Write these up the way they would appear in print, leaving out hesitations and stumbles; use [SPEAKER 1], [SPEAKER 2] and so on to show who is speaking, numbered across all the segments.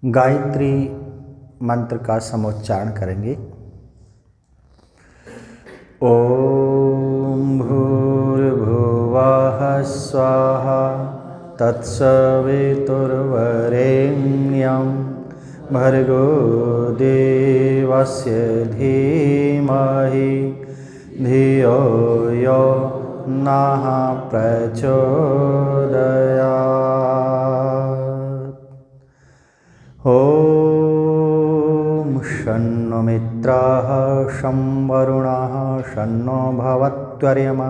[SPEAKER 1] गायत्री मंत्र का समुच्चारण करेंगे। ओम भूर्भुवः स्वः तत्सवितुर्वरेण्यं भर्गो देवस्य धीमहि धियो यो नः प्रचोदयात्। ॐ शन्नो मित्रः शं वरुणः शन्नो भवत्वर्यमा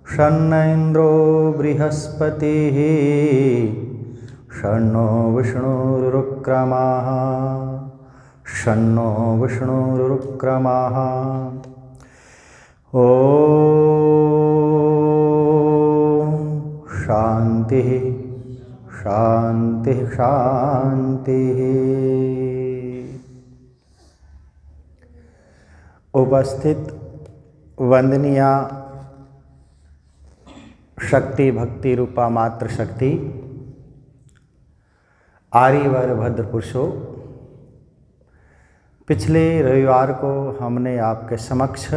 [SPEAKER 1] शन्न इन्द्रो बृहस्पतिः शन्नो विष्णुरुक्रमः शन्नो विष्णुरुक्रमः। ॐ शान्तिः शांति शांति। उपस्थित वंदनीय शक्ति भक्ति रूपा मात्र शक्ति आर्यवर भद्र पुरुषों, पिछले रविवार को हमने आपके समक्ष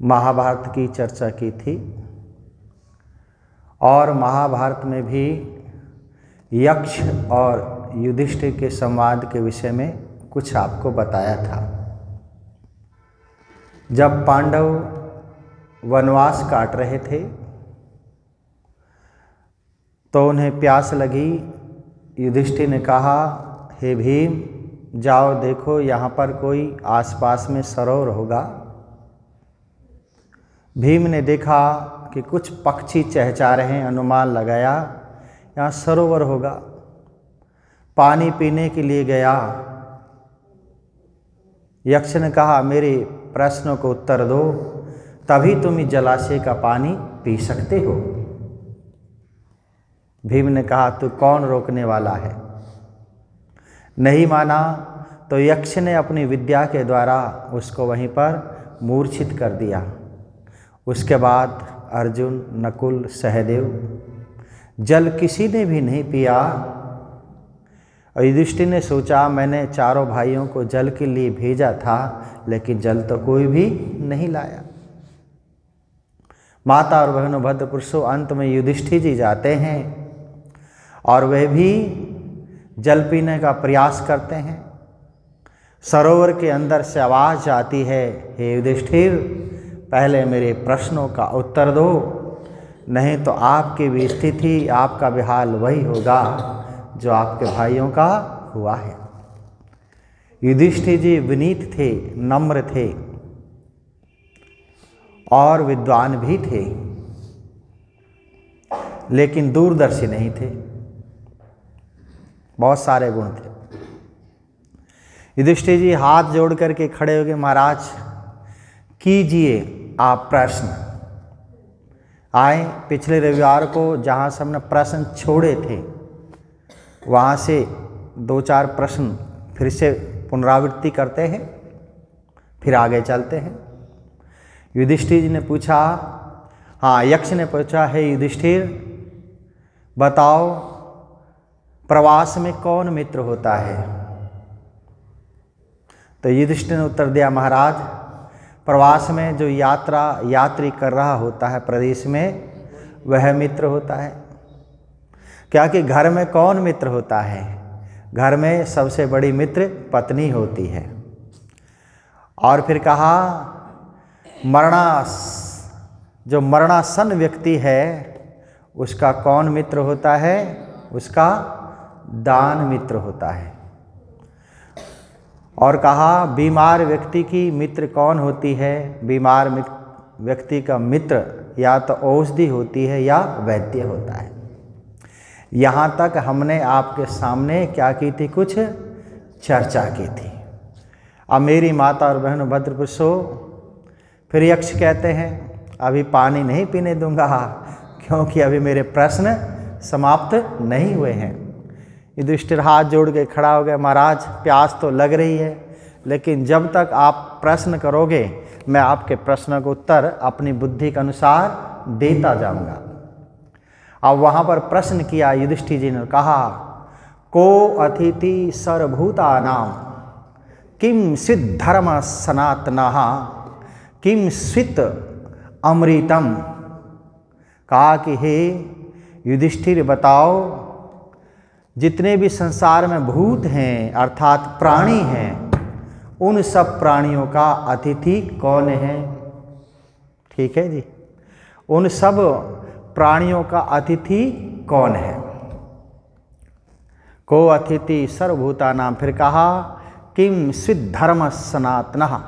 [SPEAKER 1] महाभारत की चर्चा की थी और महाभारत में भी यक्ष और युधिष्ठिर के संवाद के विषय में कुछ आपको बताया था। जब पांडव वनवास काट रहे थे तो उन्हें प्यास लगी। युधिष्ठिर ने कहा, हे भीम, जाओ देखो यहाँ पर कोई आसपास में सरोवर होगा। भीम ने देखा कि कुछ पक्षी चहचहा रहे हैं, अनुमान लगाया यहाँ सरोवर होगा। पानी पीने के लिए गया। यक्ष ने कहा, मेरे प्रश्नों को उत्तर दो, तभी तुम इस जलाशय का पानी पी सकते हो। भीम ने कहा, तू कौन रोकने वाला है? नहीं माना तो यक्ष ने अपनी विद्या के द्वारा उसको वहीं पर मूर्छित कर दिया। उसके बाद अर्जुन, नकुल, सहदेव, जल किसी ने भी नहीं पिया। और युधिष्ठिर ने सोचा, मैंने चारों भाइयों को जल के लिए भेजा था लेकिन जल तो कोई भी नहीं लाया। माता और बहनों भद्र पुरुषों, अंत में युधिष्ठिर जी जाते हैं और वह भी जल पीने का प्रयास करते हैं। सरोवर के अंदर से आवाज आती है, हे युधिष्ठिर, पहले मेरे प्रश्नों का उत्तर दो, नहीं तो आपकी भी स्थिति, आपका भी हाल वही होगा जो आपके भाइयों का हुआ है। युधिष्ठिर जी विनीत थे, नम्र थे और विद्वान भी थे, लेकिन दूरदर्शी नहीं थे। बहुत सारे गुण थे। युधिष्ठिर जी हाथ जोड़ करके खड़े हो गए, महाराज कीजिए आप प्रश्न। आए पिछले रविवार को जहाँ से हमने प्रश्न छोड़े थे वहाँ से दो चार प्रश्न फिर से पुनरावृत्ति करते हैं, फिर आगे चलते हैं। युधिष्ठिर जी ने पूछा, हाँ, यक्ष ने पूछा, है युधिष्ठिर, बताओ प्रवास में कौन मित्र होता है? तो युधिष्ठिर ने उत्तर दिया, महाराज, प्रवास में जो यात्री कर रहा होता है प्रदेश में, वह मित्र होता है। क्या कि घर में कौन मित्र होता है? घर में सबसे बड़ी मित्र पत्नी होती है। और फिर कहा, जो मरणासन व्यक्ति है उसका कौन मित्र होता है? उसका दान मित्र होता है। और कहा, बीमार व्यक्ति की मित्र कौन होती है? बीमार व्यक्ति का मित्र या तो औषधि होती है या वैद्य होता है। यहाँ तक हमने आपके सामने क्या की थी? कुछ चर्चा की थी। अब मेरी माता और बहनों भद्र पुरुषों, फिर यक्ष कहते हैं, अभी पानी नहीं पीने दूंगा क्योंकि अभी मेरे प्रश्न समाप्त नहीं हुए हैं। युधिष्ठिर हाथ जोड़ के खड़ा हो गया, महाराज प्यास तो लग रही है, लेकिन जब तक आप प्रश्न करोगे मैं आपके प्रश्न का उत्तर अपनी बुद्धि के अनुसार देता जाऊंगा। अब वहाँ पर प्रश्न किया युधिष्ठिर जी ने, कहा को अतिथि सर्वभूतानां किम स्वित् धर्म सनातनः किम स्वित् अमृतम। कहा कि हे युधिष्ठिर बताओ, जितने भी संसार में भूत हैं अर्थात प्राणी हैं, उन सब प्राणियों का अतिथि कौन है? ठीक है जी, उन सब प्राणियों का अतिथि कौन है? को अतिथि सर्वभूतानां। फिर कहा किम स्वित् धर्म सनातनः,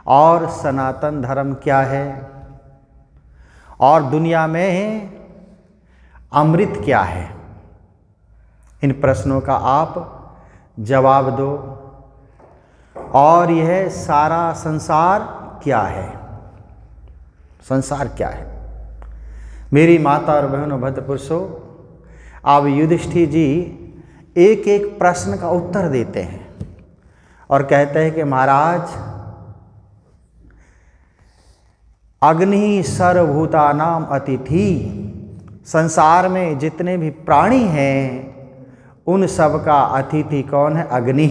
[SPEAKER 1] और सनातन धर्म क्या है, और दुनिया में अमृत क्या है? इन प्रश्नों का आप जवाब दो। और यह सारा संसार क्या है? संसार क्या है? मेरी माता और बहनों, भद्र पुरुषों, अब युधिष्ठिर जी एक एक प्रश्न का उत्तर देते हैं और कहते हैं कि महाराज, अग्नि सर्वभूतानां अतिथि, संसार में जितने भी प्राणी हैं उन सब का अतिथि कौन है? अग्नि।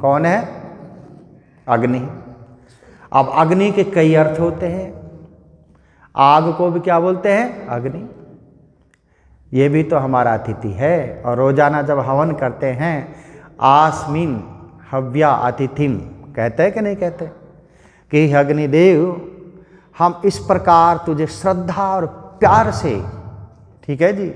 [SPEAKER 1] कौन है? अग्नि। अब अग्नि के कई अर्थ होते हैं। आग को भी क्या बोलते हैं? अग्नि। ये भी तो हमारा अतिथि है। और रोजाना जब हवन करते हैं, आस्मिन हव्या अतिथिम, कहते हैं कि नहीं कहते कि अग्निदेव, हम इस प्रकार तुझे श्रद्धा और प्यार से, ठीक है जी,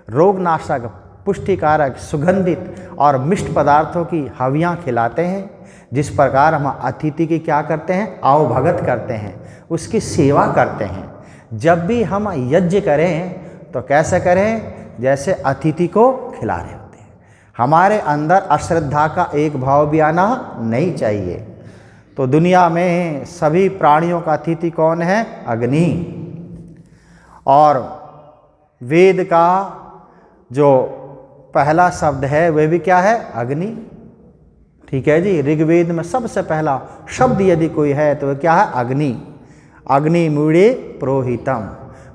[SPEAKER 1] रोगनाशक, पुष्टिकारक, सुगंधित और मिष्ट पदार्थों की हवियाँ खिलाते हैं। जिस प्रकार हम अतिथि की क्या करते हैं? आवभगत करते हैं, उसकी सेवा करते हैं। जब भी हम यज्ञ करें तो कैसे करें? जैसे अतिथि को खिला रहे होते हैं। हमारे अंदर अश्रद्धा का एक भाव भी आना नहीं चाहिए। तो दुनिया में सभी प्राणियों का अतिथि कौन है? अग्नि। और वेद का जो पहला शब्द है वह भी क्या है? अग्नि। ठीक है जी, ऋग्वेद में सबसे पहला शब्द यदि कोई है तो वह क्या है? अग्नि। अग्नि मूढ़े पुरोहितम।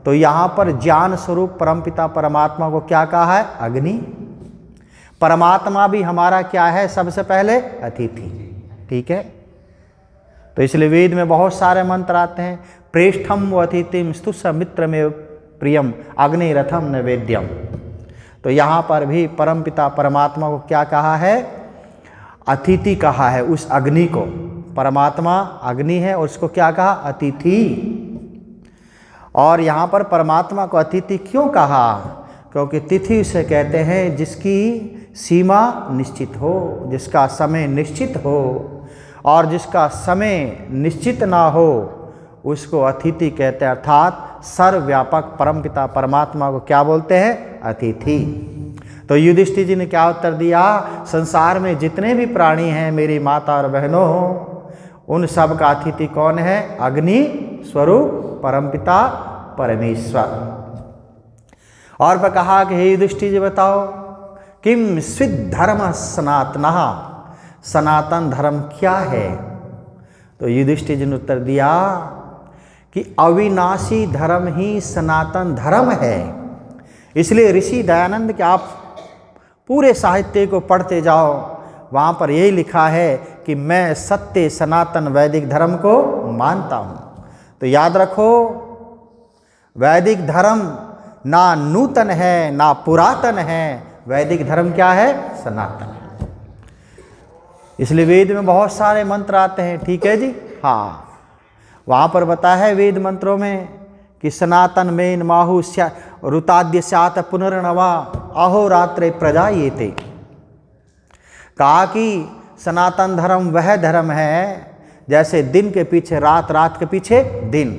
[SPEAKER 1] तो यहाँ पर ज्ञान स्वरूप परमपिता परमात्मा को क्या कहा है? अग्नि। परमात्मा भी हमारा क्या है? सबसे पहले अतिथि। ठीक है, तो इसलिए वेद में बहुत सारे मंत्र आते हैं। प्रेष्ठम व अतिथिम स्तुष मित्रमेव प्रियम अग्निरथम नैवेद्यम। तो यहाँ पर भी परमपिता परमात्मा को क्या कहा है? अतिथि कहा है उस अग्नि को। परमात्मा अग्नि है और उसको क्या कहा? अतिथि। और यहाँ पर परमात्मा को अतिथि क्यों कहा? क्योंकि तिथि उसे कहते हैं जिसकी सीमा निश्चित हो, जिसका समय निश्चित हो, और जिसका समय निश्चित ना हो उसको अतिथि कहते हैं। अर्थात सर्वव्यापक परमपिता परमात्मा को क्या बोलते हैं? अतिथि। तो युधिष्ठिर जी ने क्या उत्तर दिया? संसार में जितने भी प्राणी हैं मेरी माता और बहनों, उन सब का अतिथि कौन है? अग्नि स्वरूप परमपिता परमेश्वर। और वह कहा कि हे युधिष्ठिर जी बताओ, किम स्वित् धर्म सनातनः, सनातन धर्म क्या है? तो युधिष्ठिर जी ने उत्तर दिया कि अविनाशी धर्म ही सनातन धर्म है। इसलिए ऋषि दयानंद के आप पूरे साहित्य को पढ़ते जाओ, वहाँ पर यही लिखा है कि मैं सत्य सनातन वैदिक धर्म को मानता हूँ। तो याद रखो, वैदिक धर्म ना नूतन है ना पुरातन है, वैदिक धर्म क्या है? सनातन है। इसलिए वेद में बहुत सारे मंत्र आते हैं। ठीक है जी, हाँ, वहाँ पर बताया है वेद मंत्रों में कि सनातन मेन माहु ऋताद्य स्यात् पुनर्नवा अहोरात्रे प्रजायेते। कहा कि सनातन धर्म वह धर्म है जैसे दिन के पीछे रात, रात के पीछे दिन।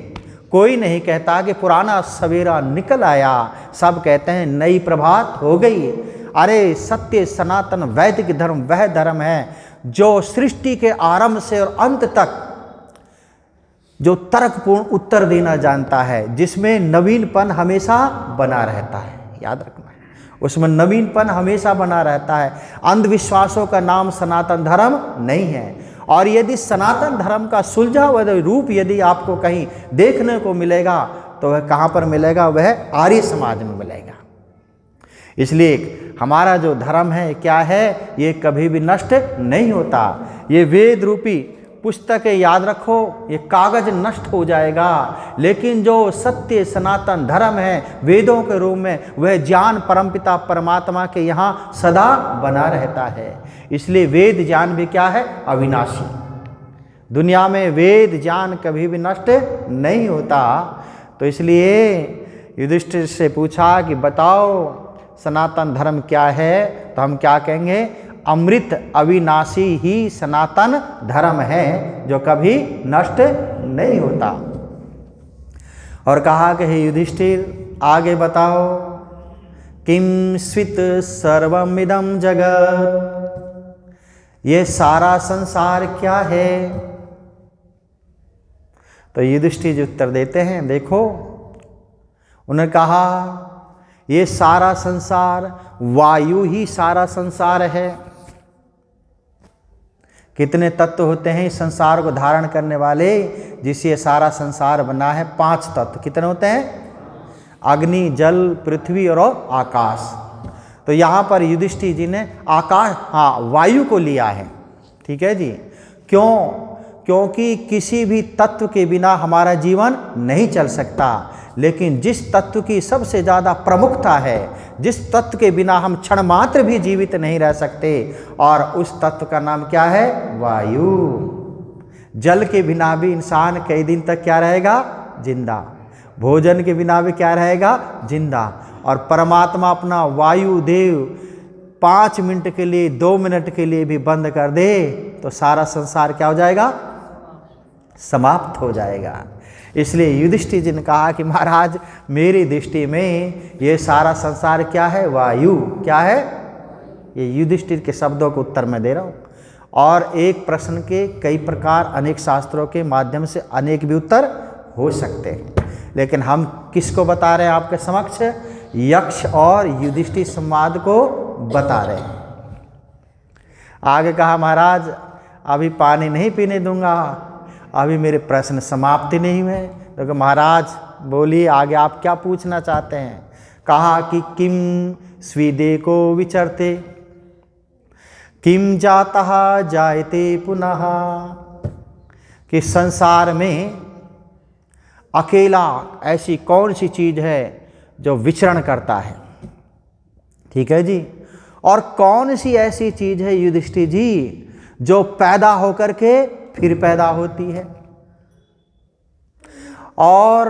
[SPEAKER 1] कोई नहीं कहता कि पुराना सवेरा निकल आया, सब कहते हैं नई प्रभात हो गई। अरे सत्य सनातन वैदिक धर्म वह धर्म है जो सृष्टि के आरंभ से और अंत तक जो तर्कपूर्ण उत्तर देना जानता है, जिसमें नवीनपन हमेशा बना रहता है। याद रखना है, उसमें नवीनपन हमेशा बना रहता है। अंधविश्वासों का नाम सनातन धर्म नहीं है। और यदि सनातन धर्म का सुलझा हुआ रूप यदि आपको कहीं देखने को मिलेगा तो वह कहाँ पर मिलेगा? वह आर्य समाज में मिलेगा। इसलिए हमारा जो धर्म है क्या है, ये कभी भी नष्ट नहीं होता। ये वेद रूपी पुस्तक याद रखो, ये कागज नष्ट हो जाएगा, लेकिन जो सत्य सनातन धर्म है वेदों के रूप में, वह ज्ञान परमपिता परमात्मा के यहाँ सदा बना रहता है। इसलिए वेद ज्ञान भी क्या है, अविनाशी। दुनिया में वेद ज्ञान कभी भी नष्ट नहीं होता। तो इसलिए युधिष्ठिर से पूछा कि बताओ सनातन धर्म क्या है, तो हम क्या कहेंगे, अमृत अविनाशी ही सनातन धर्म है, जो कभी नष्ट नहीं होता। और कहा कि हे युधिष्ठिर आगे बताओ, किम स्वित सर्वमिदं जगत, ये सारा संसार क्या है। तो युधिष्ठिर जी उत्तर देते हैं, देखो उन्होंने कहा ये सारा संसार वायु ही सारा संसार है। कितने तत्व होते हैं इस संसार को धारण करने वाले, जिससे सारा संसार बना है। 5 तत्व कितने होते हैं, अग्नि, जल, पृथ्वी और आकाश। तो यहाँ पर युधिष्ठिर जी ने आकाश, वायु को लिया है। ठीक है जी। क्यों? क्योंकि किसी भी तत्व के बिना हमारा जीवन नहीं चल सकता, लेकिन जिस तत्व की सबसे ज़्यादा प्रमुखता है, जिस तत्व के बिना हम क्षण मात्र भी जीवित नहीं रह सकते, और उस तत्व का नाम क्या है, वायु। जल के बिना भी इंसान कई दिन तक क्या रहेगा, जिंदा। भोजन के बिना भी क्या रहेगा, जिंदा। और परमात्मा अपना वायु देव 5 मिनट के लिए, 2 मिनट के लिए भी बंद कर दे, तो सारा संसार क्या हो जाएगा, समाप्त हो जाएगा। इसलिए युधिष्ठिर जी ने कहा कि महाराज मेरी दृष्टि में ये सारा संसार क्या है, वायु। क्या है, ये युधिष्ठिर के शब्दों को उत्तर में दे रहा हूँ। और एक प्रश्न के कई प्रकार, अनेक शास्त्रों के माध्यम से अनेक भी उत्तर हो सकते हैं, लेकिन हम किसको बता रहे हैं आपके समक्ष, यक्ष और युधिष्ठिर संवाद को बता रहे हैं। आगे कहा महाराज अभी पानी नहीं पीने दूंगा, अभी मेरे प्रश्न समाप्ति नहीं हुए। तो महाराज बोलिए आगे आप क्या पूछना चाहते हैं। कहा कि किम स्वीदे को विचरते, किम जातः जायते पुनः, कि संसार में अकेला ऐसी कौन सी चीज़ है जो विचरण करता है। ठीक है जी। और कौन सी ऐसी चीज़ है युधिष्ठिर जी जो पैदा होकर के फिर पैदा होती है। और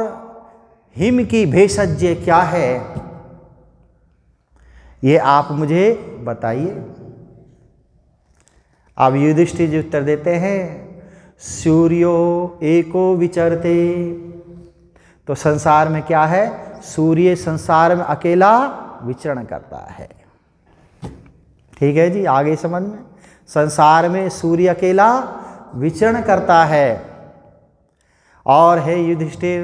[SPEAKER 1] हिम की भेषज क्या है, ये आप मुझे बताइए। अब युधिष्ठिर जी उत्तर देते हैं, सूर्यो एको विचरते। तो संसार में क्या है, सूर्य संसार में अकेला विचरण करता है। ठीक है जी, आगे समझ में, संसार में सूर्य अकेला विचरण करता है। और हे युधिष्ठिर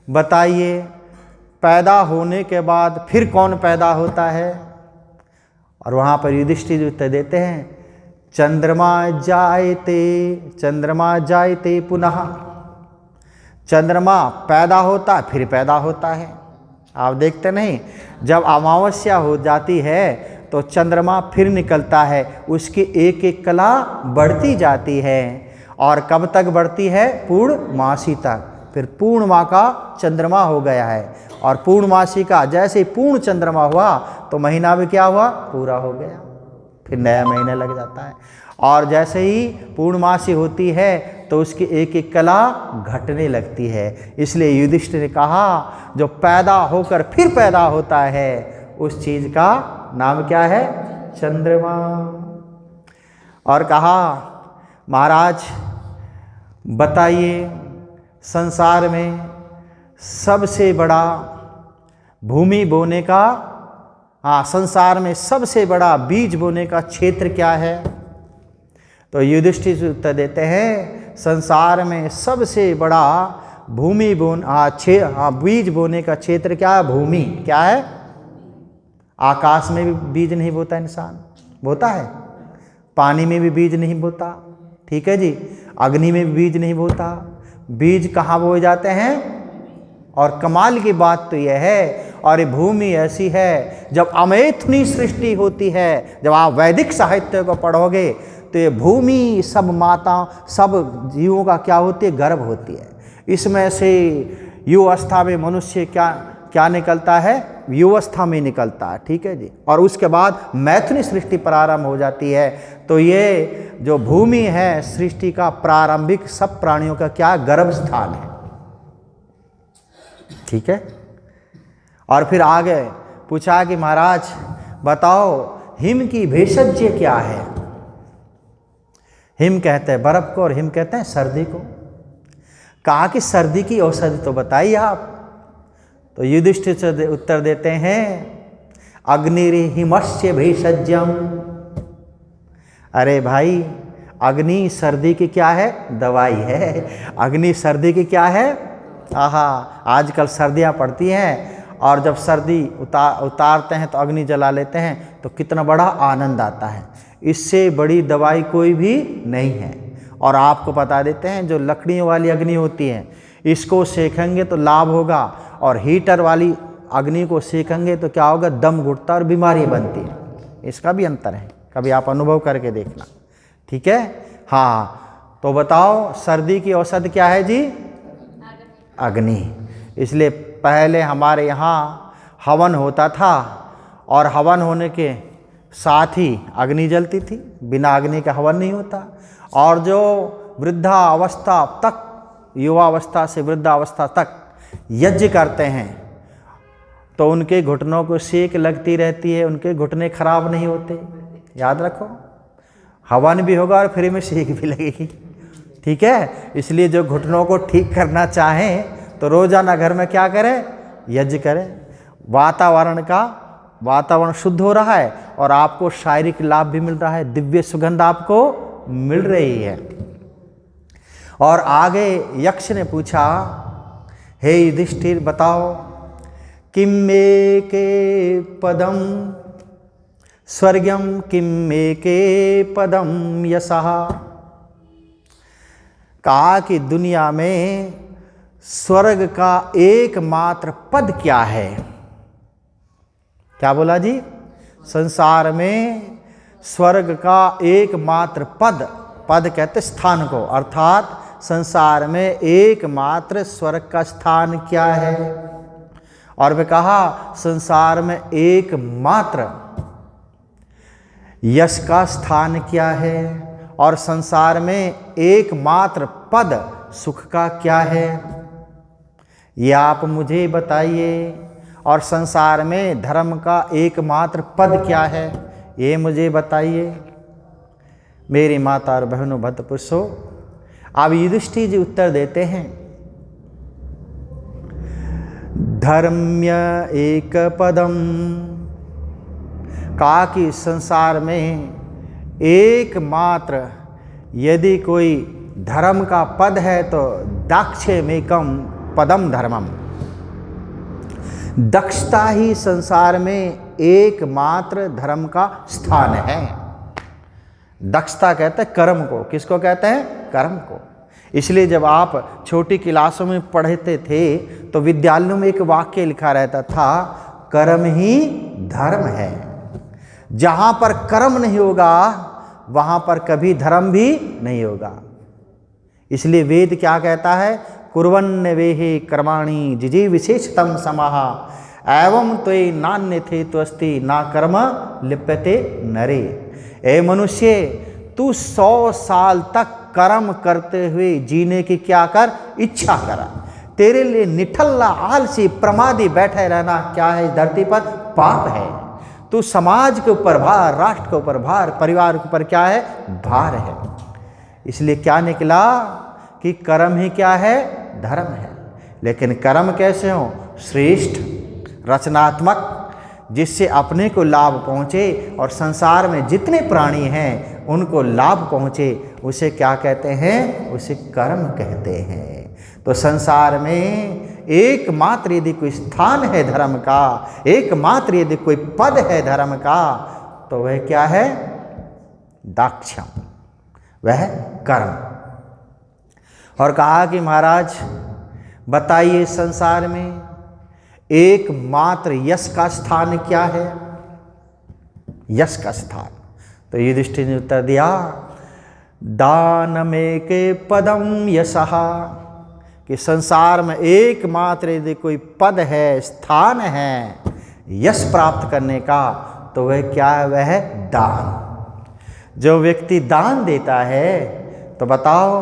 [SPEAKER 1] बताइए, पैदा होने के बाद फिर कौन पैदा होता है। और वहाँ पर युधिष्ठिर उत्तर देते हैं, चंद्रमा जायते पुनः। चंद्रमा पैदा होता है फिर पैदा होता है। आप देखते नहीं, जब अमावस्या हो जाती है तो चंद्रमा फिर निकलता है, उसकी एक एक कला बढ़ती जाती है। और कब तक बढ़ती है, पूर्णमासी तक। फिर पूर्णिमा का चंद्रमा हो गया है, और पूर्णमासी का जैसे ही पूर्ण चंद्रमा हुआ तो महीना भी क्या हुआ, पूरा हो गया, फिर नया महीना लग जाता है। और जैसे ही पूर्णमासी होती है तो उसकी एक एक कला घटने लगती है। इसलिए युधिष्ठिर ने कहा जो पैदा होकर फिर पैदा होता है उस चीज़ का नाम क्या है, चंद्रमा। और कहा महाराज बताइए, संसार में सबसे बड़ा भूमि बोने का, संसार में सबसे बड़ा बीज बोने का क्षेत्र क्या है। तो युधिष्ठिर उत्तर देते हैं, संसार में सबसे बड़ा भूमि बीज बोने का क्षेत्र क्या है, भूमि। क्या है, आकाश में भी बीज नहीं बोता इंसान, बोता है, पानी में भी बीज नहीं बोता। ठीक है जी, अग्नि में भी बीज नहीं बोता। बीज कहाँ बोए जाते हैं। और कमाल की बात तो यह है, और ये भूमि ऐसी है, जब अमैथुनी सृष्टि होती है, जब आप वैदिक साहित्य को पढ़ोगे तो ये भूमि सब माताओं, सब जीवों का क्या होती है, गर्भ होती है। इसमें से युवावस्था में मनुष्य क्या निकलता है, युवावस्था में निकलता है, ठीक है जी। और उसके बाद मैथुनी सृष्टि प्रारंभ हो जाती है। तो ये जो भूमि है सृष्टि का प्रारंभिक सब प्राणियों का क्या गर्भ स्थान है, ठीक है। और फिर आगे पूछा कि महाराज बताओ हिम की भेषज क्या है। हिम कहते हैं बर्फ को और हिम कहते हैं सर्दी को। कहा कि सर्दी की औषधि तो बताइए आप। तो युधिष्ठिर से उत्तर देते हैं अग्निर्हिमस्य भेषज्यम। अरे भाई अग्नि सर्दी की क्या है, दवाई है। अग्नि सर्दी की क्या है, आहा, आजकल सर्दियाँ पड़ती हैं और जब सर्दी उतारते हैं तो अग्नि जला लेते हैं तो कितना बड़ा आनंद आता है। इससे बड़ी दवाई कोई भी नहीं है। और आपको बता देते हैं जो लकड़ियों वाली अग्नि होती है इसको सेकेंगे तो लाभ होगा, और हीटर वाली अग्नि को सेकेंगे तो क्या होगा, दम घुटता और बीमारी बनती है। इसका भी अंतर है, कभी आप अनुभव करके देखना, ठीक है। हाँ, तो बताओ सर्दी की औषधि क्या है जी, अग्नि। इसलिए पहले हमारे यहाँ हवन होता था और हवन होने के साथ ही अग्नि जलती थी, बिना अग्नि का हवन नहीं होता। और जो वृद्धावस्था तक, युवावस्था से वृद्धावस्था तक यज्ञ करते हैं तो उनके घुटनों को सेक लगती रहती है, उनके घुटने खराब नहीं होते। याद रखो, हवन भी होगा और फ्री में सेक भी लगेगी, ठीक है। इसलिए जो घुटनों को ठीक करना चाहें तो रोजाना घर में क्या करें, यज्ञ करें। वातावरण शुद्ध हो रहा है और आपको शारीरिक लाभ भी मिल रहा है, दिव्य सुगंध आपको मिल रही है। और आगे यक्ष ने पूछा, हे युधिष्ठिर बताओ किम मे के पदम स्वर्गम किम मे के पदम यशः। कहा कि दुनिया में स्वर्ग का एकमात्र पद क्या है। क्या बोला जी, संसार में स्वर्ग का एकमात्र पद, पद कहते स्थान को, अर्थात संसार में एकमात्र स्वर्ग का स्थान क्या है। और वे कहा संसार में एकमात्र यश का स्थान क्या है, और संसार में एकमात्र पद सुख का क्या है, ये आप मुझे बताइए। और संसार में धर्म का एकमात्र पद क्या है, ये मुझे बताइए। मेरी माता और बहनों भक्त पुरुषों, अब युधिष्ठिर जी उत्तर देते हैं, धर्म्य एक पदम। कहा कि संसार में एकमात्र यदि कोई धर्म का पद है तो दाक्षमेकम पदम धर्मम। दक्षता ही संसार में एकमात्र धर्म का स्थान है। दक्षता कहते हैं कर्म को, किसको कहते हैं, कर्म को। इसलिए जब आप छोटी क्लासों में पढ़ते थे तो विद्यालयों में एक वाक्य लिखा रहता था, कर्म ही धर्म है। जहाँ पर कर्म नहीं होगा वहाँ पर कभी धर्म भी नहीं होगा। इसलिए वेद क्या कहता है, कुर्वन्न वेहि कर्माणि जिजी विशेषतम समाहा एवं त्वयि नान्य थे त्वस्ति ना कर्म लिप्यते नरे। ए मनुष्य, तू 100 साल तक कर्म करते हुए जीने की क्या कर, इच्छा करा। तेरे लिए निठल्ला आलसी प्रमादी बैठे रहना क्या है, इस धरती पर पाप है। तू समाज के ऊपर भार, राष्ट्र के ऊपर भार, परिवार के ऊपर क्या है, भार है। इसलिए क्या निकला कि कर्म ही क्या है, धर्म है। लेकिन कर्म कैसे हो, श्रेष्ठ, रचनात्मक, जिससे अपने को लाभ पहुँचे और संसार में जितने प्राणी हैं उनको लाभ पहुँचे, उसे क्या कहते हैं, उसे कर्म कहते हैं। तो संसार में एकमात्र यदि कोई स्थान है धर्म का, एकमात्र यदि कोई पद है धर्म का, तो वह क्या है, दाक्षम, वह कर्म। और कहा कि महाराज बताइए संसार में एकमात्र यश का स्थान क्या है? यश का स्थान। तो युधिष्ठिर ने उत्तर दिया, दानमेक पदम यशः, कि संसार में एकमात्र यदि कोई पद है, स्थान है यश प्राप्त करने का, तो वह क्या है? वह है दान। जो व्यक्ति दान देता है तो बताओ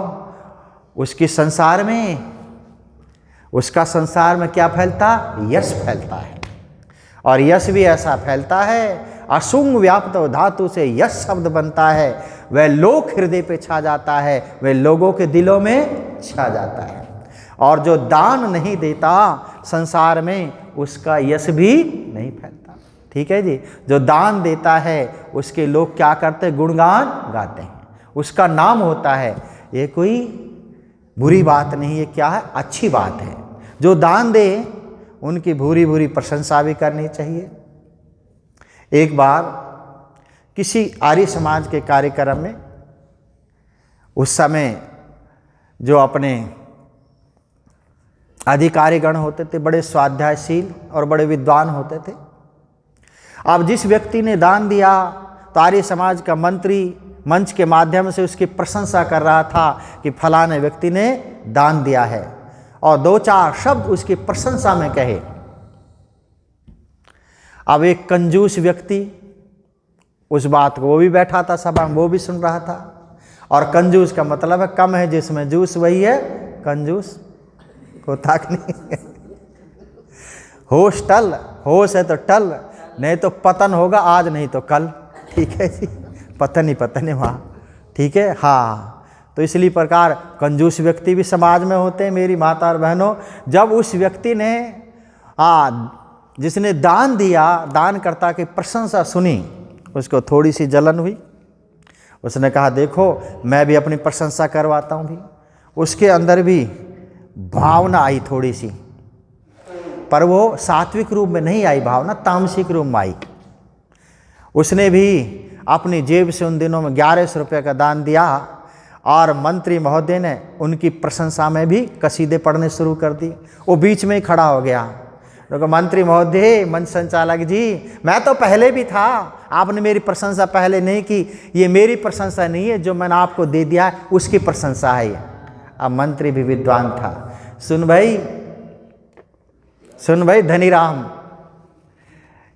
[SPEAKER 1] उसकी संसार में, उसका संसार में क्या फैलता? यश फैलता है। और यश भी ऐसा फैलता है, असुंग व्याप्त धातु से यश शब्द बनता है, वह लोक हृदय पे छा जाता है, वह लोगों के दिलों में छा जाता है। और जो दान नहीं देता संसार में, उसका यश भी नहीं फैलता। ठीक है जी। जो दान देता है उसके लोग क्या करते हैं? गुणगान गाते हैं, उसका नाम होता है। ये कोई बुरी बात नहीं है, क्या है? अच्छी बात है। जो दान दे उनकी भूरी भूरी प्रशंसा भी करनी चाहिए। एक बार किसी आर्य समाज के कार्यक्रम में, उस समय जो अपने अधिकारीगण होते थे बड़े स्वाध्यायशील और बड़े विद्वान होते थे। अब जिस व्यक्ति ने दान दिया तो आर्य समाज का मंत्री मंच के माध्यम से उसकी प्रशंसा कर रहा था कि फलाने व्यक्ति ने दान दिया है, और दो चार शब्द उसकी प्रशंसा में कहे। अब एक कंजूस व्यक्ति उस बात को, वो भी बैठा था सभा में, वो भी सुन रहा था। और कंजूस का मतलब है कम है जिसमें जूस, वही है कंजूस। होता कि नहीं? होश टल, होश है तो टल, नहीं तो पतन होगा आज नहीं तो कल। ठीक है जी, पतन ही वहाँ। ठीक है, हाँ। तो इसलिए प्रकार कंजूस व्यक्ति भी समाज में होते हैं मेरी माता और बहनों। जब उस व्यक्ति ने जिसने दान दिया, दानकर्ता की प्रशंसा सुनी, उसको थोड़ी सी जलन हुई। उसने कहा देखो मैं भी अपनी प्रशंसा करवाता हूँ भी। उसके अंदर भी भावना आई थोड़ी सी, पर वो सात्विक रूप में नहीं आई भावना, तामसिक रूप में आई। उसने भी अपनी जेब से उन दिनों में 1100 रुपये का दान दिया, और मंत्री महोदय ने उनकी प्रशंसा में भी कसीदे पढ़ने शुरू कर दी। वो बीच में ही खड़ा हो गया। तो मंत्री महोदय, मंच संचालक जी, मैं तो पहले भी था, आपने मेरी प्रशंसा पहले नहीं की। ये मेरी प्रशंसा नहीं है, जो मैंने आपको दे दिया है उसकी प्रशंसा है ये। अब मंत्री भी विद्वान था। सुन भाई धनीराम,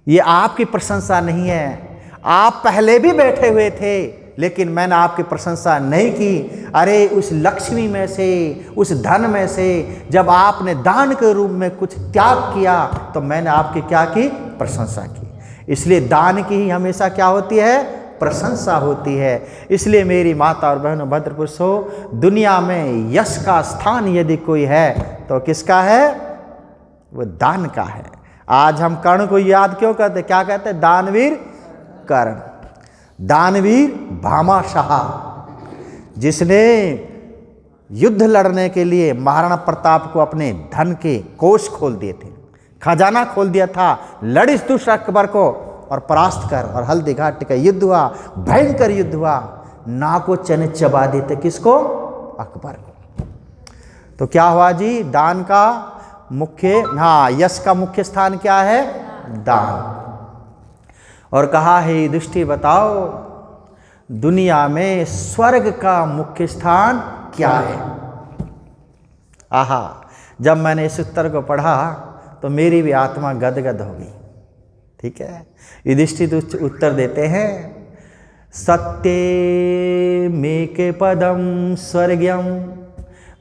[SPEAKER 1] ये आपकी प्रशंसा नहीं है। आप पहले भी बैठे हुए थे, लेकिन मैंने आपकी प्रशंसा नहीं की। अरे उस लक्ष्मी में से, उस धन में से जब आपने दान के रूप में कुछ त्याग किया, तो मैंने आपकी क्या की? प्रशंसा की। इसलिए दान की ही हमेशा क्या होती है? प्रशंसा होती है। इसलिए मेरी माता और बहनों, भद्र पुरुषों, दुनिया में यश का स्थान यदि कोई है तो किसका है? वो दान का है। आज हम कर्ण को याद क्यों करते? क्या कहते? दानवीर कर्ण, दानवीर भामाशाह, जिसने युद्ध लड़ने के लिए महाराणा प्रताप को अपने धन के कोष खोल दिए थे, खजाना खोल दिया था। लड़िस दुष्ट अकबर को और परास्त कर, और हल्दी घाटी का युद्ध हुआ, भयंकर युद्ध हुआ। नाको चने चबा देते किसको? अकबर को। तो क्या हुआ जी? दान का मुख्य, हाँ, यश का मुख्य स्थान क्या है? दान। और कहा है युधिष्ठिर बताओ दुनिया में स्वर्ग का मुख्य स्थान क्या है? आहा, जब मैंने इस उत्तर को पढ़ा तो मेरी भी आत्मा गदगद हो गई। ठीक है, युधिष्ठिर उत्तर देते हैं, सत्य में के पदम स्वर्गम,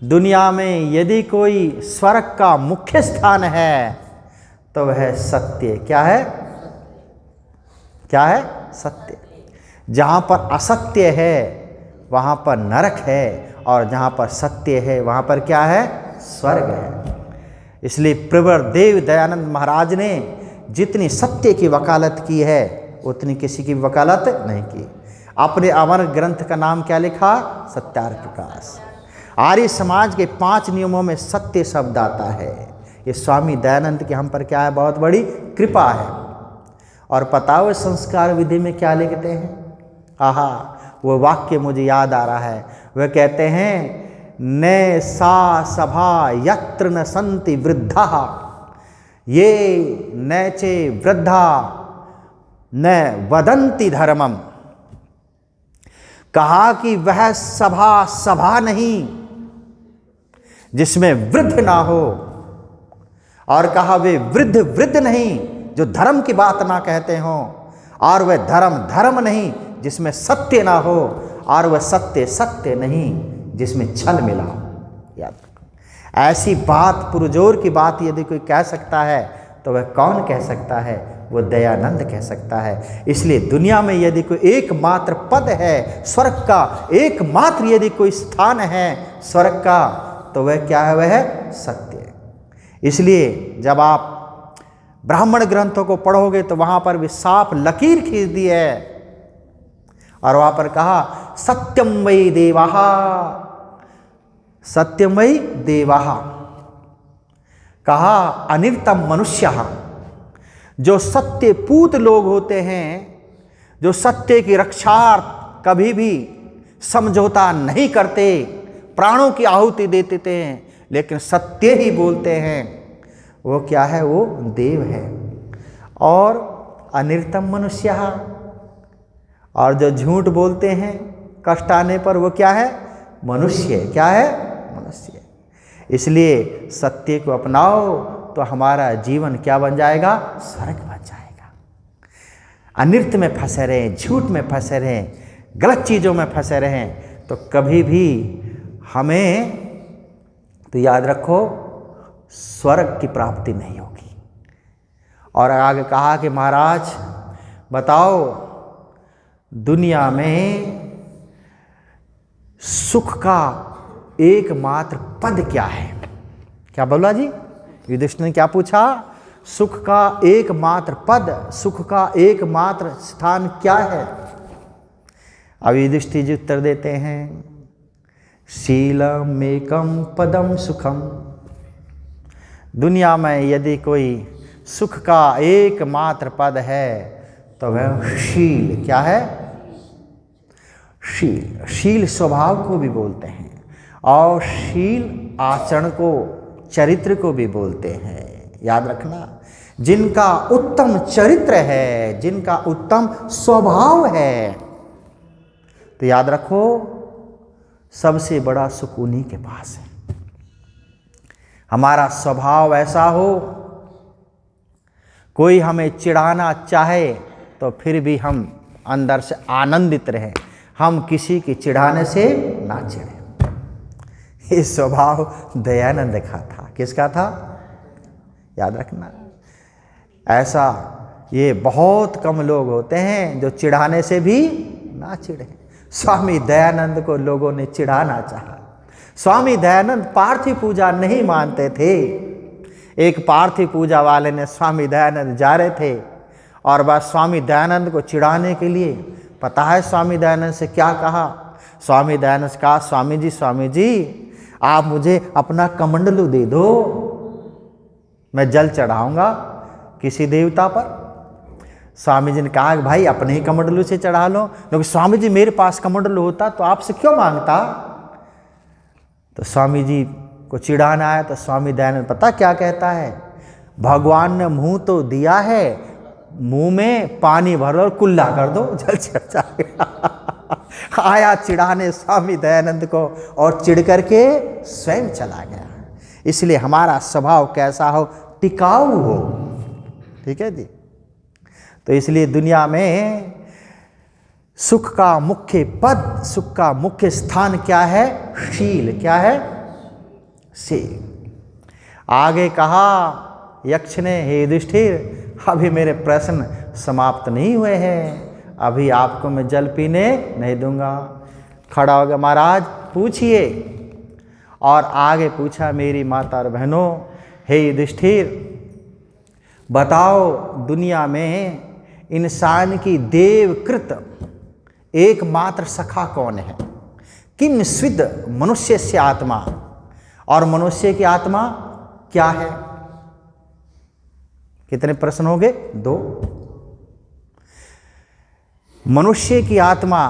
[SPEAKER 1] दुनिया में यदि कोई स्वर्ग का मुख्य स्थान है तो वह सत्य। क्या है? क्या है? सत्य। जहाँ पर असत्य है वहाँ पर नरक है, और जहाँ पर सत्य है वहाँ पर क्या है? स्वर्ग है। इसलिए प्रवर देव दयानंद महाराज ने जितनी सत्य की वकालत की है उतनी किसी की वकालत नहीं की। अपने अमर ग्रंथ का नाम क्या लिखा? सत्यार्थ प्रकाश। आर्य समाज के 5 नियमों में सत्य शब्द आता है। ये स्वामी दयानंद की हम पर क्या है? बहुत बड़ी कृपा है। और पता हो संस्कार विधि में क्या लिखते हैं? आहा, वो वाक्य मुझे याद आ रहा है। वह कहते हैं, ने सा सभा यत्र न संति वृद्धा, ये नैचे वृद्धा न वदंती धर्मम। कहा कि वह सभा नहीं जिसमें वृद्ध ना हो, और कहा वे वृद्ध नहीं जो धर्म की बात ना कहते हों, और वह धर्म नहीं जिसमें सत्य ना हो, और वह सत्य नहीं जिसमें छल मिला हो। याद रखो, ऐसी बात पुरजोर की बात यदि कोई कह सकता है तो वह कौन कह सकता है? वो दयानंद कह सकता है। इसलिए दुनिया में यदि कोई एकमात्र पद है स्वर्ग का, एकमात्र यदि कोई स्थान है स्वर्ग का, तो वह क्या है? वह है सत्य। इसलिए जब आप ब्राह्मण ग्रंथों को पढ़ोगे तो वहां पर भी साफ लकीर खींच दी है, और वहां पर कहा सत्यम वै देवाः, सत्यम वै देवाः। कहा अनिर्तम मनुष्यः, जो सत्यपूत लोग होते हैं, जो सत्य की रक्षार्थ कभी भी समझौता नहीं करते, प्राणों की आहुति देते हैं लेकिन सत्य ही बोलते हैं, वो क्या है? वो देव है। और अनिर्तम मनुष्य, और जो झूठ बोलते हैं कष्ट आने पर, वो क्या है? मनुष्य। क्या है? मनुष्य। इसलिए सत्य को अपनाओ तो हमारा जीवन क्या बन जाएगा? स्वर्ग बन जाएगा। अनिर्त में फंसे रहें, झूठ में फंसे रहें, गलत चीज़ों में फंसे रहें तो कभी भी हमें तो याद रखो स्वर्ग की प्राप्ति नहीं होगी। और आगे कहा कि महाराज बताओ दुनिया में सुख का एकमात्र पद क्या है? क्या बोला जी? युधिष्ठिर ने क्या पूछा? सुख का एकमात्र पद, सुख का एकमात्र स्थान क्या है? अब युधिष्ठिर जी उत्तर देते हैं शीलमेकम पदम सुखम। दुनिया में यदि कोई सुख का एकमात्र पद है तो वह शील। क्या है? शील। शील स्वभाव को भी बोलते हैं, और शील आचरण को, चरित्र को भी बोलते हैं। याद रखना, जिनका उत्तम चरित्र है, जिनका उत्तम स्वभाव है, तो याद रखो सबसे बड़ा सुख उन्हीं के पास है। हमारा स्वभाव ऐसा हो, कोई हमें चिढ़ाना चाहे तो फिर भी हम अंदर से आनंदित रहें, हम किसी की चिढ़ाने से ना चिढ़े। ये स्वभाव दयानंद का था। किसका था? याद रखना, ऐसा ये बहुत कम लोग होते हैं जो चिढ़ाने से भी ना चिढ़े। स्वामी दयानंद को लोगों ने चिढ़ाना चाहा। स्वामी दयानंद पार्थिव पूजा नहीं मानते थे। एक पार्थिव पूजा वाले ने स्वामी दयानंद जा रहे थे और बस स्वामी दयानंद को चिढ़ाने के लिए, पता है स्वामी दयानंद से क्या कहा? स्वामी दयानंद से कहा स्वामी जी आप मुझे अपना कमंडलू दे दो, मैं जल चढ़ाऊंगा किसी देवता पर। स्वामी जी ने कहा कि भाई अपने ही कमंडलू से चढ़ा लो। क्योंकि स्वामी जी मेरे पास कमंडलू होता तो आपसे क्यों मांगता? तो स्वामी जी को चिढ़ाना आया तो स्वामी दयानंद पता क्या कहता है? भगवान ने मुंह तो दिया है, मुंह में पानी भर लो और कुल्ला कर दो, जल चढ़ जाएगा। आया चिढ़ाने स्वामी दयानंद को और चिढ़ करके स्वयं चला गया। इसलिए हमारा स्वभाव कैसा हो? टिकाऊ हो। ठीक है जी। तो इसलिए दुनिया में सुख का मुख्य पद, सुख का मुख्य स्थान क्या है? शील। क्या है? शील। आगे कहा यक्ष ने, हे युधिष्ठिर अभी मेरे प्रश्न समाप्त नहीं हुए हैं, अभी आपको मैं जल पीने नहीं दूंगा। खड़ा हो गया, महाराज पूछिए। और आगे पूछा मेरी माता और बहनों, हे युधिष्ठिर बताओ दुनिया में इंसान की देवकृत एकमात्र सखा कौन है? किम स्विद मनुष्य से आत्मा, और मनुष्य की आत्मा क्या है? कितने प्रश्न हो गए? 2। मनुष्य की आत्मा,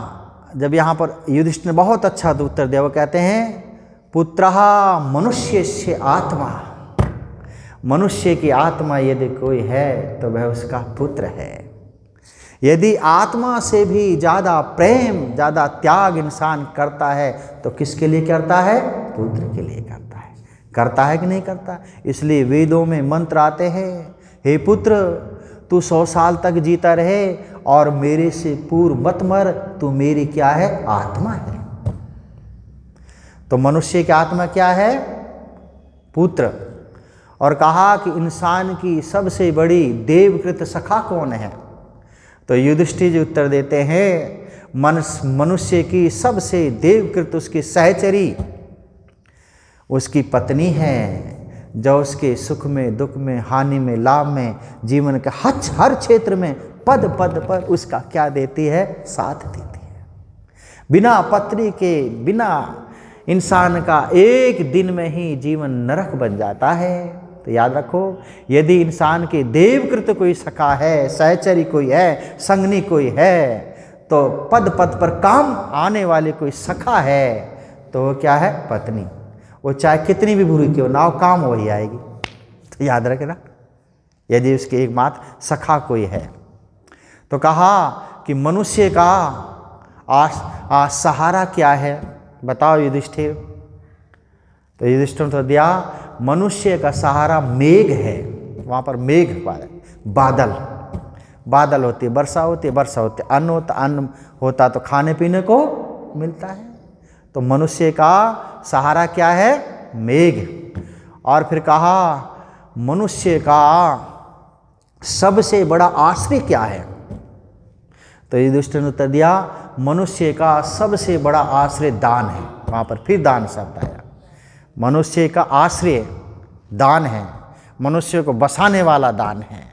[SPEAKER 1] जब यहां पर युधिष्ठिर ने बहुत अच्छा उत्तर दिया, वो कहते हैं पुत्रः मनुष्य से आत्मा। मनुष्य की आत्मा यदि कोई है तो वह उसका पुत्र है। यदि आत्मा से भी ज़्यादा प्रेम, ज़्यादा त्याग इंसान करता है तो किसके लिए करता है? पुत्र के लिए करता है। करता है कि नहीं करता? इसलिए वेदों में मंत्र आते हैं, हे पुत्र तू 100 साल तक जीता रहे और मेरे से पूर्व मत मर, तू मेरी क्या है? आत्मा है। तो मनुष्य की आत्मा क्या है? पुत्र। और कहा कि इंसान की सबसे बड़ी देवकृत सखा कौन है? तो युधिष्ठिर जी उत्तर देते हैं, मनुष्य की सबसे देवकृत उसकी सहचरी उसकी पत्नी है, जो उसके सुख में, दुख में, हानि में, लाभ में, जीवन के हर क्षेत्र में पद पद पर उसका क्या देती है? साथ देती है। बिना पत्नी के, बिना इंसान का एक दिन में ही जीवन नरक बन जाता है। तो याद रखो, यदि इंसान के देवकृत कोई सखा है, सहचरी कोई है, संगनी कोई है, तो पद पद पर काम आने वाले कोई सखा है तो वो क्या है? पत्नी। वो चाहे कितनी भी बुरी क्यों ना हो, काम वही आएगी। तो याद रखना, यदि उसके एकमात्र सखा कोई है। तो कहा कि मनुष्य का सहारा क्या है? बताओ युधिष्ठिर। तो युधिष्ठिर ने तो दिया, मनुष्य का सहारा मेघ है। वहाँ पर मेघ, बादल, बादल होती है, वर्षा होती है, वर्षा होती है, अन्न होता, अन्न होता तो खाने पीने को मिलता है। तो मनुष्य का सहारा क्या है? मेघ। और फिर कहा मनुष्य का सबसे बड़ा आश्रय क्या है? तो युधिष्ठिर ने उत्तर दिया, मनुष्य का सबसे बड़ा आश्रय दान है। वहाँ पर फिर दान शब्द आया। मनुष्य का आश्रय दान है, मनुष्य को बसाने वाला दान है।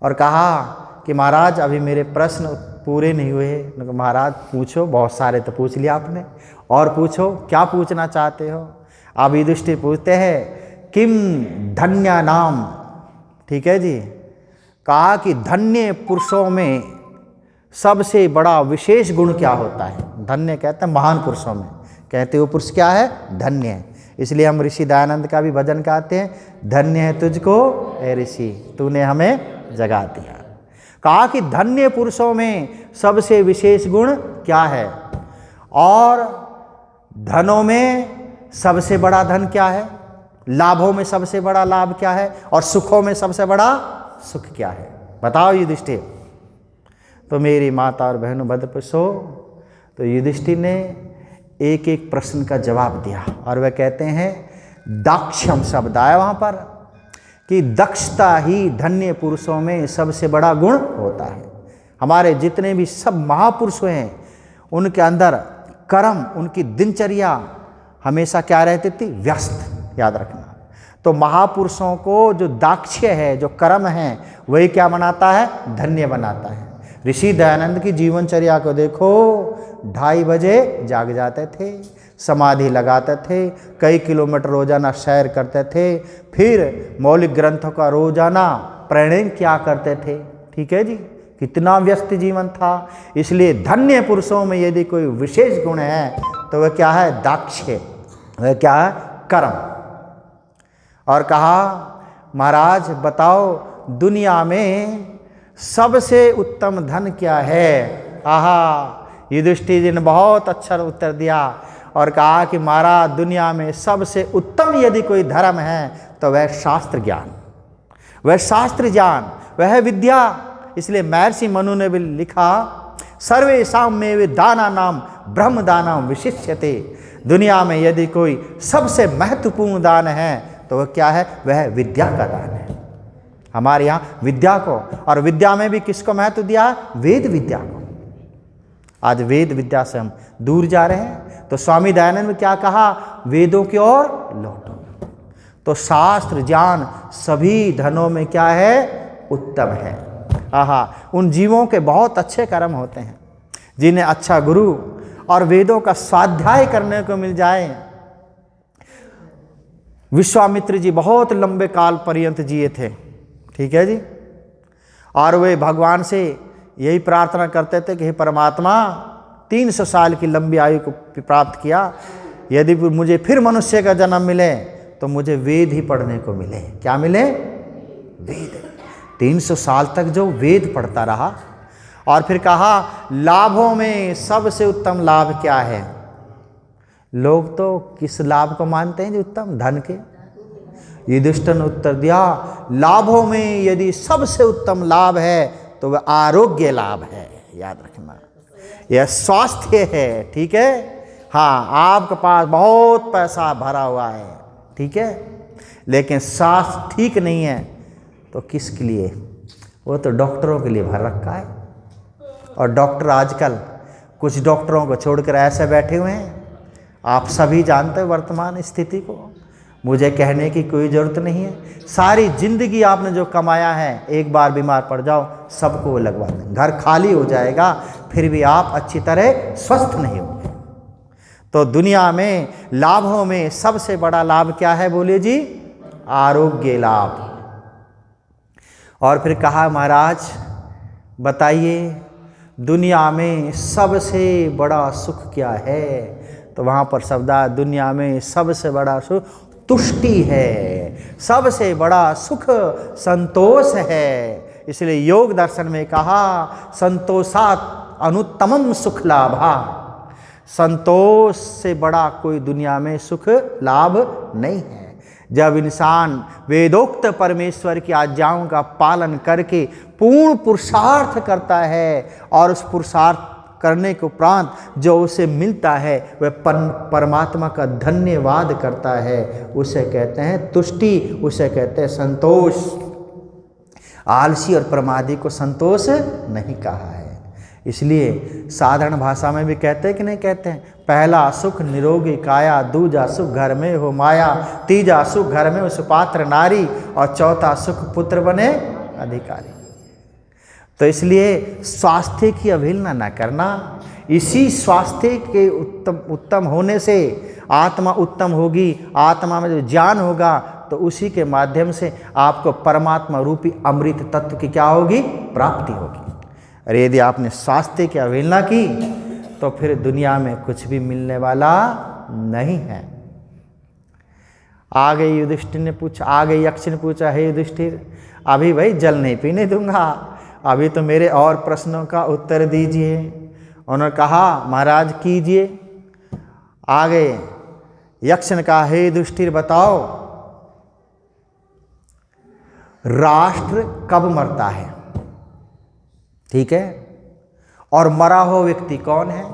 [SPEAKER 1] और कहा कि महाराज अभी मेरे प्रश्न पूरे नहीं हुए। महाराज पूछो, बहुत सारे तो पूछ लिया आपने, और पूछो, क्या पूछना चाहते हो? अब युधिष्ठिर पूछते हैं, किम धन्य नाम। ठीक है जी। कहा कि धन्य पुरुषों में सबसे बड़ा विशेष गुण क्या होता है? धन्य कहते हैं महान पुरुषों में, कहते वो पुरुष क्या है? धन्य है। इसलिए हम ऋषि दयानंद का भी भजन गाते हैं, धन्य है तुझको ए ऋषि, तूने हमें जगा दिया। कहा कि धन्य पुरुषों में सबसे विशेष गुण क्या है? और धनों में सबसे बड़ा धन क्या है? लाभों में सबसे बड़ा लाभ क्या है? और सुखों में सबसे बड़ा सुख क्या है? बताओ युधिष्ठिर। तो मेरी माता और बहनों भद्रपुरुषों, तो युधिष्ठिर ने एक एक प्रश्न का जवाब दिया। और वह कहते हैं, दाक्षम शब्द आया वहाँ पर कि दक्षता ही धन्य पुरुषों में सबसे बड़ा गुण होता है। हमारे जितने भी सब महापुरुष हैं, उनके अंदर कर्म, उनकी दिनचर्या हमेशा क्या रहती थी? व्यस्त। याद रखना। तो महापुरुषों को जो दाक्ष्य है, जो कर्म है, वही क्या बनाता है? धन्य बनाता है। ऋषि दयानंद की जीवनचर्या को देखो, 2:30 बजे जाग जाते थे, समाधि लगाते थे, कई किलोमीटर रोजाना सैर करते थे, फिर मौलिक ग्रंथों का रोजाना प्रणयन क्या करते थे। ठीक है जी, कितना व्यस्त जीवन था। इसलिए धन्य पुरुषों में यदि कोई विशेष गुण है तो वह क्या है? दाक्ष्य। वह क्या है? कर्म। और कहा, महाराज बताओ दुनिया में सबसे उत्तम धन क्या है? आहा, युधिष्ठिर जी ने बहुत अच्छा उत्तर दिया और कहा कि महाराज दुनिया में सबसे उत्तम यदि कोई धर्म है तो वह शास्त्र ज्ञान, वह शास्त्र ज्ञान, वह विद्या। इसलिए महर्षि मनु ने भी लिखा, सर्वेषां में दाना नाम ब्रह्म दानम विशिष्यते। दुनिया में यदि कोई सबसे महत्वपूर्ण दान है तो वह क्या है? वह विद्या का दान है। हमारे यहाँ विद्या को, और विद्या में भी किसको महत्व दिया? वेद विद्या को। आज वेद विद्या से हम दूर जा रहे हैं। तो स्वामी दयानंद ने क्या कहा? वेदों की ओर लौटो। तो शास्त्र ज्ञान सभी धनों में क्या है? उत्तम है। आहा, उन जीवों के बहुत अच्छे कर्म होते हैं जिन्हें अच्छा गुरु और वेदों का स्वाध्याय करने को मिल जाए। विश्वामित्र जी बहुत लंबे काल पर्यंत जिए थे। ठीक है जी। और वे भगवान से यही प्रार्थना करते थे कि हे परमात्मा, 300 साल की लंबी आयु को प्राप्त किया, यदि मुझे फिर मनुष्य का जन्म मिले तो मुझे वेद ही पढ़ने को मिले। क्या मिले? वेद। 300 साल तक जो वेद पढ़ता रहा। और फिर कहा लाभों में सबसे उत्तम लाभ क्या है? लोग तो किस लाभ को मानते हैं जो उत्तम? धन के। युधिष्ठिर ने उत्तर दिया लाभों में यदि सबसे उत्तम लाभ है तो वह आरोग्य लाभ है। याद रखना, यह स्वास्थ्य है। ठीक है, हाँ, आपके पास बहुत पैसा भरा हुआ है, ठीक है, लेकिन स्वास्थ्य ठीक नहीं है तो किसके लिए? वो तो डॉक्टरों के लिए भर रखा है। और डॉक्टर आजकल कुछ डॉक्टरों को छोड़कर ऐसे बैठे हुए हैं। आप सभी जानते हैं वर्तमान स्थिति को, मुझे कहने की कोई ज़रूरत नहीं है। सारी जिंदगी आपने जो कमाया है, एक बार बीमार पड़ जाओ सबको वो लगवा दें, घर खाली हो जाएगा, फिर भी आप अच्छी तरह स्वस्थ नहीं होंगे। तो दुनिया में लाभों में सबसे बड़ा लाभ क्या है? बोले जी, आरोग्य लाभ। और फिर कहा महाराज बताइए दुनिया में सबसे बड़ा सुख क्या है? तो वहाँ पर शब्द आया दुनिया में सबसे बड़ा सुख तुष्टि है, सबसे बड़ा सुख संतोष है। इसलिए योग दर्शन में कहा संतोषात् अनुत्तमम सुख लाभा। संतोष से बड़ा कोई दुनिया में सुख लाभ नहीं है। जब इंसान वेदोक्त परमेश्वर की आज्ञाओं का पालन करके पूर्ण पुरुषार्थ करता है और उस पुरुषार्थ करने के उपरांत जो उसे मिलता है वह परमात्मा का धन्यवाद करता है, उसे कहते हैं तुष्टि, उसे कहते हैं संतोष। आलसी और प्रमादी को संतोष नहीं कहा है। इसलिए साधारण भाषा में भी कहते हैं कि नहीं कहते हैं? पहला सुख निरोगी काया, दूजा सुख घर में हो माया, तीजा सुख घर में हो सुपात्र नारी, और चौथा सुख पुत्र बने अधिकारी। तो इसलिए स्वास्थ्य की अवहेलना न करना। इसी स्वास्थ्य के उत्तम होने से आत्मा उत्तम होगी। आत्मा में जो ज्ञान होगा तो उसी के माध्यम से आपको परमात्मा रूपी अमृत तत्व की क्या होगी? प्राप्ति होगी। और यदि आपने स्वास्थ्य की अवहेलना की तो फिर दुनिया में कुछ भी मिलने वाला नहीं है। आगे युधिष्ठिर ने पूछा, आगे यक्ष ने पूछा, हे युधिष्ठिर अभी भाई जल नहीं पीने दूंगा, अभी तो मेरे और प्रश्नों का उत्तर दीजिए। उन्होंने कहा महाराज कीजिए। आगे यक्ष ने कहा हे युधिष्ठिर बताओ राष्ट्र कब मरता है? ठीक है, और मरा हुआ व्यक्ति कौन है?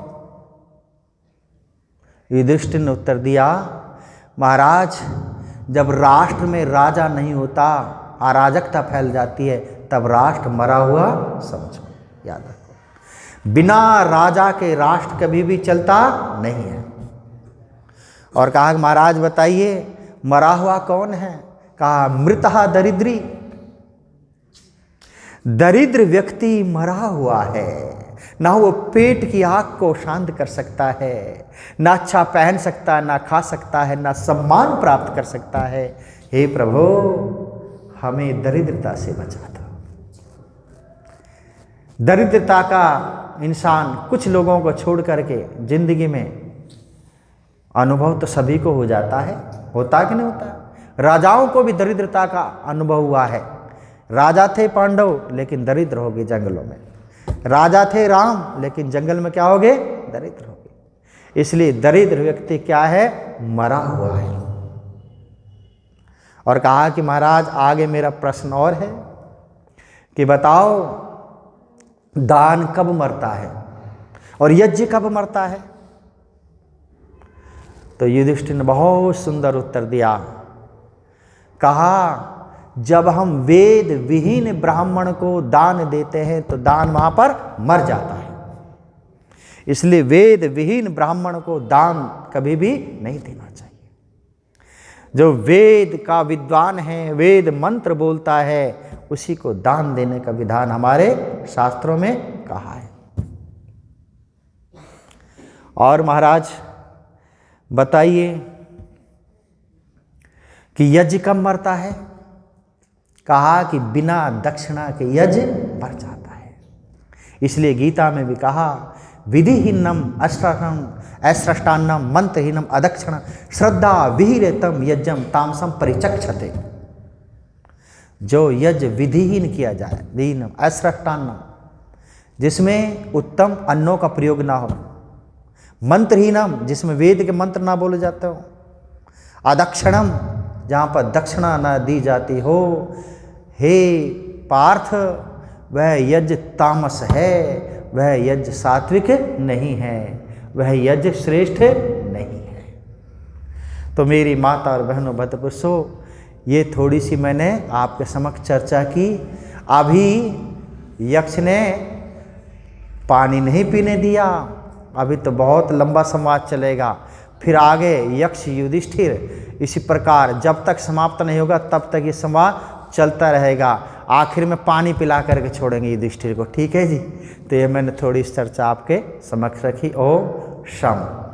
[SPEAKER 1] युधिष्ठिर ने उत्तर दिया महाराज जब राष्ट्र में राजा नहीं होता, अराजकता फैल जाती है, तब राष्ट्र मरा हुआ समझो। याद रखो, बिना राजा के राष्ट्र कभी भी चलता नहीं है। और कहा महाराज बताइए मरा हुआ कौन है? कहा मृतः दरिद्री। दरिद्र व्यक्ति मरा हुआ है, ना वो पेट की आग को शांत कर सकता है, ना अच्छा पहन सकता है, ना खा सकता है, ना सम्मान प्राप्त कर सकता है। हे प्रभु हमें दरिद्रता से बचा दो। दरिद्रता का इंसान कुछ लोगों को छोड़ करके जिंदगी में अनुभव तो सभी को हो जाता है, होता कि नहीं होता? राजाओं को भी दरिद्रता का अनुभव हुआ है। राजा थे पांडव लेकिन दरिद्र हो गए जंगलों में, राजा थे राम लेकिन जंगल में क्या हो गए? दरिद्र हो गए। इसलिए दरिद्र व्यक्ति क्या है? मरा हुआ है। और कहा कि महाराज आगे मेरा प्रश्न और है कि बताओ दान कब मरता है और यज्ञ कब मरता है? तो युधिष्ठिर ने बहुत सुंदर उत्तर दिया। कहा जब हम वेद विहीन ब्राह्मण को दान देते हैं तो दान वहां पर मर जाता है। इसलिए वेद विहीन ब्राह्मण को दान कभी भी नहीं देना चाहिए। जो वेद का विद्वान है, वेद मंत्र बोलता है, उसी को दान देने का विधान हमारे शास्त्रों में कहा है। और महाराज बताइए कि यज्ञ कब मरता है? कहा कि बिना दक्षिणा के यज्ञ मर जाता है। इसलिए गीता में भी कहा विधिहीनम अस्रष्टान्नम मंत्रहीनम अदक्षिण श्रद्धा विहिरेतम यज्ञम तामसम परिचक्षते। जो यज्ञ विधिहीन किया जाए, विहीनम अस्रष्टान्नम, जिसमें उत्तम अन्नों का प्रयोग ना हो, मंत्रहीनम, जिसमें वेद के मंत्र ना बोले जाते हो, अदक्षिणम, जहाँ पर दक्षिणा न दी जाती हो। हे पार्थ, वह यज्ञ तामस है, वह यज्ञ सात्विक नहीं है, वह यज्ञ श्रेष्ठ नहीं है। तो मेरी माता और बहनों, भद्रपुरुषों, ये थोड़ी सी मैंने आपके समक्ष चर्चा की। अभी यक्ष ने पानी नहीं पीने दिया, अभी तो बहुत लंबा संवाद चलेगा। फिर आगे यक्ष युधिष्ठिर, इसी प्रकार जब तक समाप्त नहीं होगा तब तक ये संवाद चलता रहेगा। आखिर में पानी पिला करके छोड़ेंगे युधिष्ठिर को, ठीक है जी। तो ये मैंने थोड़ी चर्चा आपके समक्ष रखी। ओम शम।